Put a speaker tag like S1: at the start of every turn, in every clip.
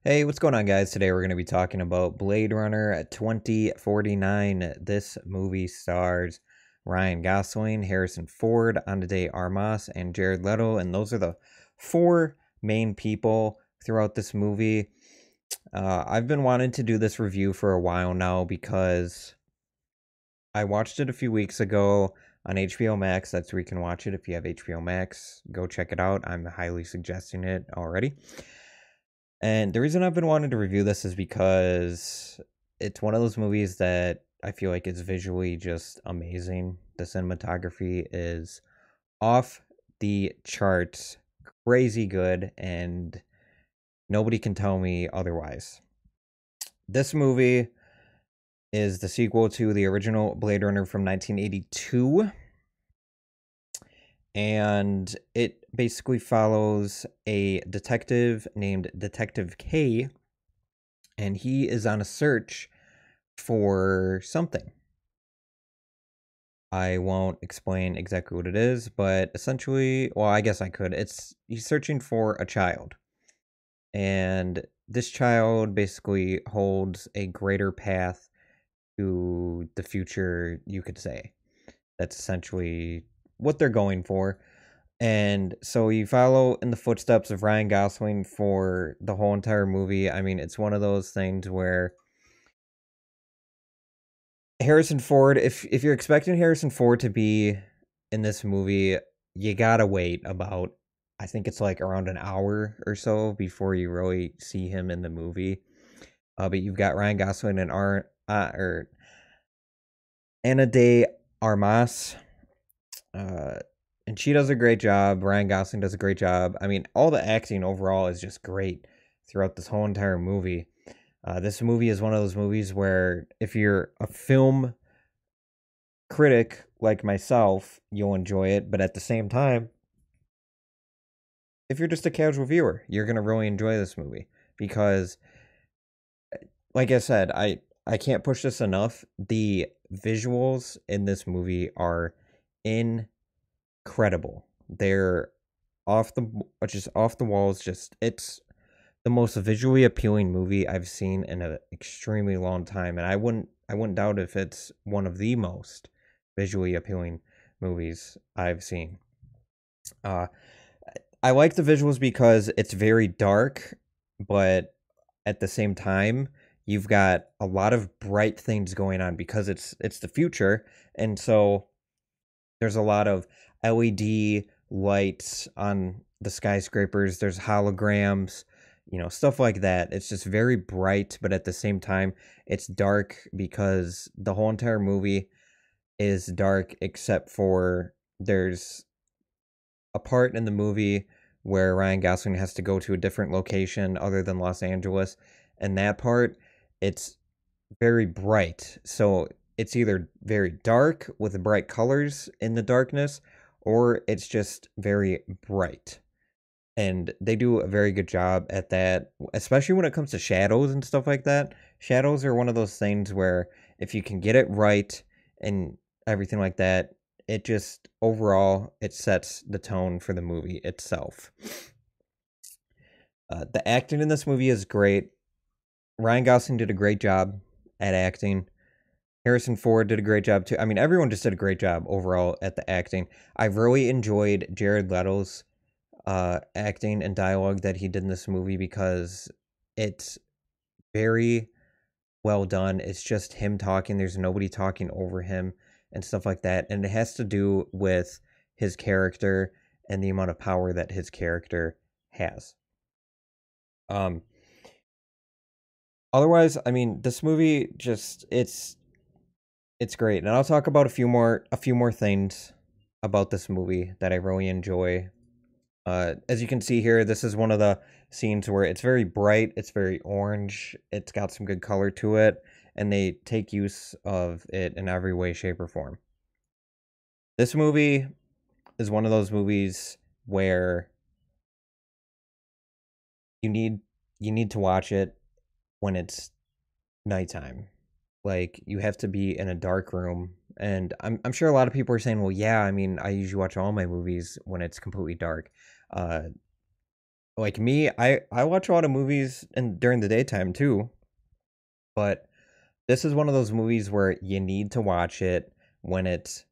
S1: Hey, what's going on, guys? Today we're going to be talking about Blade Runner 2049. This movie stars Ryan Gosling, Harrison Ford, Ana de Armas, and Jared Leto, and those are the four main people throughout this movie. I've been wanting to do this review for a while now because I watched it a few weeks ago on HBO Max. That's where you can watch it if you have HBO Max. Go check it out. I'm highly suggesting it already. And the reason I've been wanting to review this is because it's one of those movies that I feel like is visually just amazing. The cinematography is off the charts, crazy good, and nobody can tell me otherwise. This movie is the sequel to the original Blade Runner from 1982, and it basically follows a detective named Detective K, and he is on a search for something. I won't explain exactly what it is, but essentially, well, I guess I could. He's searching for a child. And this child basically holds a greater path to the future, you could say. That's essentially what they're going for. And so you follow in the footsteps of Ryan Gosling for the whole entire movie. I mean, it's one of those things where Harrison Ford, if you're expecting Harrison Ford to be in this movie, you gotta wait about, I think it's like around an hour or so before you really see him in the movie. But you've got Ryan Gosling and or Ana de Armas, uh, and she does a great job. Ryan Gosling does a great job. I mean, all the acting overall is just great throughout this whole entire movie. This movie is one of those movies where if you're a film critic like myself, you'll enjoy it. But at the same time, if you're just a casual viewer, you're gonna really enjoy this movie because, like I said, I can't push this enough. The visuals in this movie are incredible. They're off the just off the walls. Just it's the most visually appealing movie I've seen in an extremely long time, and I wouldn't doubt if it's one of the most visually appealing movies I've seen. Uh, I like the visuals because it's very dark, but at the same time, you've got a lot of bright things going on because it's the future, and so there's a lot of LED lights on the skyscrapers. There's holograms, stuff like that. It's just very bright, but at the same time, it's dark because the whole entire movie is dark except for there's a part in the movie where Ryan Gosling has to go to a different location other than Los Angeles, and that part, it's very bright. So it's either very dark with bright colors in the darkness, or it's just very bright. And they do a very good job at that, especially when it comes to shadows and stuff like that. Shadows are one of those things where if you can get it right and everything like that, it just overall it sets the tone for the movie itself. The acting in this movie is great. Ryan Gosling did a great job at acting. Harrison Ford did a great job too. I mean, everyone just did a great job overall at the acting. I really enjoyed Jared Leto's acting and dialogue that he did in this movie because it's very well done. It's just him talking. There's nobody talking over him and stuff like that. And it has to do with his character and the amount of power that his character has. Um Otherwise, I mean, this movie just it's great. And I'll talk about a few more things about this movie that I really enjoy. As you can see here, this is one of the scenes where it's very bright, it's very orange, it's got some good color to it, and they take use of it in every way, shape, or form. This movie is one of those movies where you need you need to watch it when it's nighttime. Like you have to be in a dark room. And I'm sure a lot of people are saying, well, yeah, I mean, I usually watch all my movies when it's completely dark. Uh like me, I watch a lot of movies and during the daytime too, but this is one of those movies where you need to watch it when it's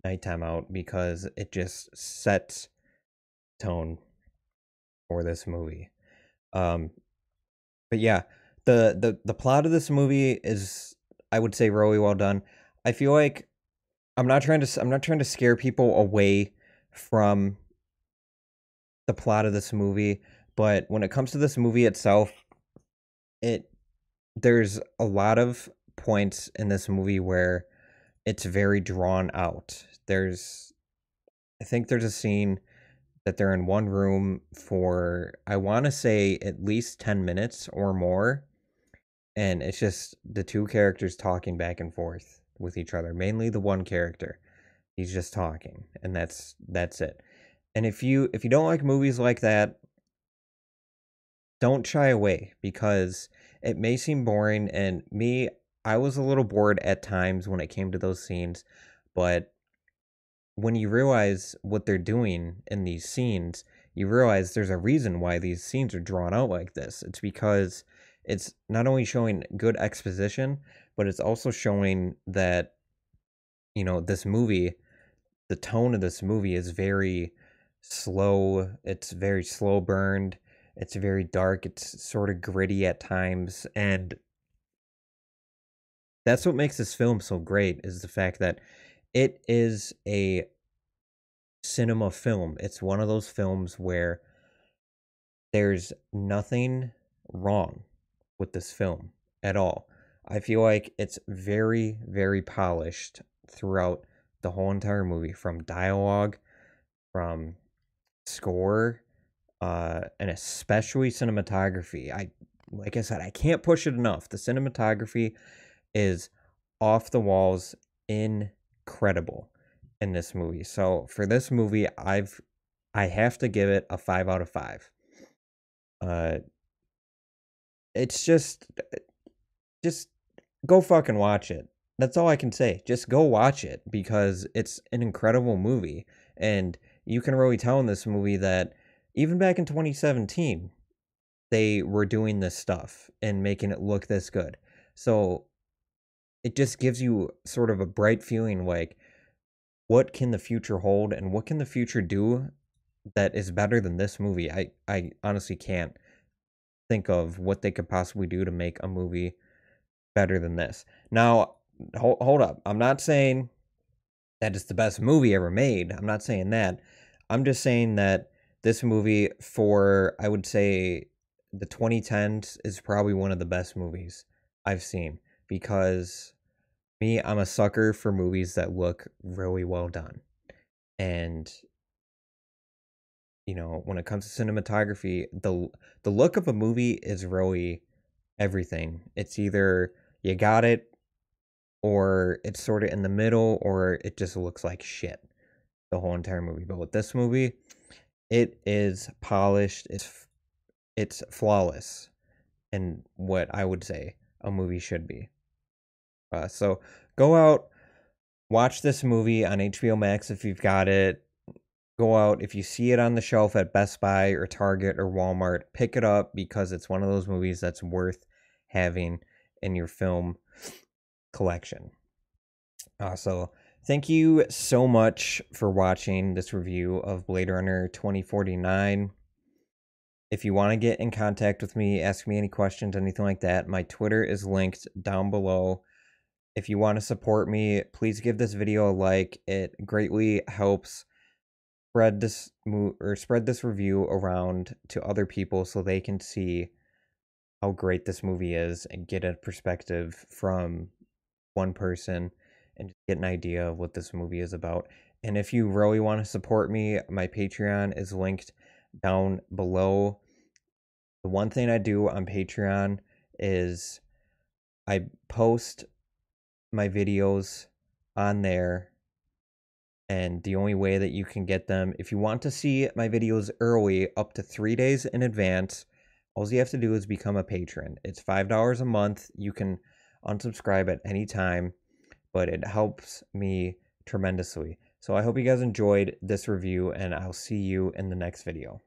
S1: nighttime out because it just sets tone for this movie. Um, but yeah, the plot of this movie is, I would say, really well done. I feel like I'm not trying to scare people away from the plot of this movie, but when it comes to this movie itself, it there's a lot of points in this movie where it's very drawn out. I think there's a scene that they're in one room for, I want to say, at least 10 minutes or more, and it's just the two characters talking back and forth with each other, mainly the one character. He's just talking, and that's it. And if you don't like movies like that, don't shy away because it may seem boring, and me, I was a little bored at times when it came to those scenes, but when you realize what they're doing in these scenes, you realize there's a reason why these scenes are drawn out like this. It's because it's not only showing good exposition, but it's also showing that, this movie, the tone of this movie is very slow. It's very slow burned. It's very dark. It's sort of gritty at times. And that's what makes this film so great, is the fact that it is a cinema film. It's one of those films where there's nothing wrong with this film at all. I feel like it's very, very polished throughout the whole entire movie, from dialogue, from score, and especially cinematography. Like I said, I can't push it enough. The cinematography is off the walls, incredible in this movie. So for this movie, I have to give it a 5 out of 5. Uh, it's just go fucking watch it. That's all I can say. Just go watch it because it's an incredible movie, and you can really tell in this movie that even back in 2017, they were doing this stuff and making it look this good. So it just gives you sort of a bright feeling, like, what can the future hold and what can the future do that is better than this movie? I honestly can't think of what they could possibly do to make a movie better than this. Now, hold up. I'm not saying that it's the best movie ever made. I'm not saying that. I'm just saying that this movie, for, I would say, the 2010s, is probably one of the best movies I've seen, because me, I'm a sucker for movies that look really well done. And when it comes to cinematography, the look of a movie is really everything. It's either you got it, or it's sort of in the middle, or it just looks like shit the whole entire movie. But with this movie, it is polished. It's flawless in what I would say a movie should be. So go out, watch this movie on HBO Max if you've got it. Go out, if you see it on the shelf at Best Buy or Target or Walmart, pick it up, because it's one of those movies that's worth having in your film collection. So thank you so much for watching this review of Blade Runner 2049. If you want to get in contact with me, ask me any questions, anything like that, my Twitter is linked down below. If you want to support me, please give this video a like. It greatly helps spread this review around to other people so they can see how great this movie is and get a perspective from one person and get an idea of what this movie is about. And if you really want to support me, my Patreon is linked down below. The one thing I do on Patreon is I post my videos on there, and the only way that you can get them, if you want to see my videos early, up to 3 days in advance, all you have to do is become a patron. It's $5 a month. You can unsubscribe at any time, but it helps me tremendously. So I hope you guys enjoyed this review, and I'll see you in the next video.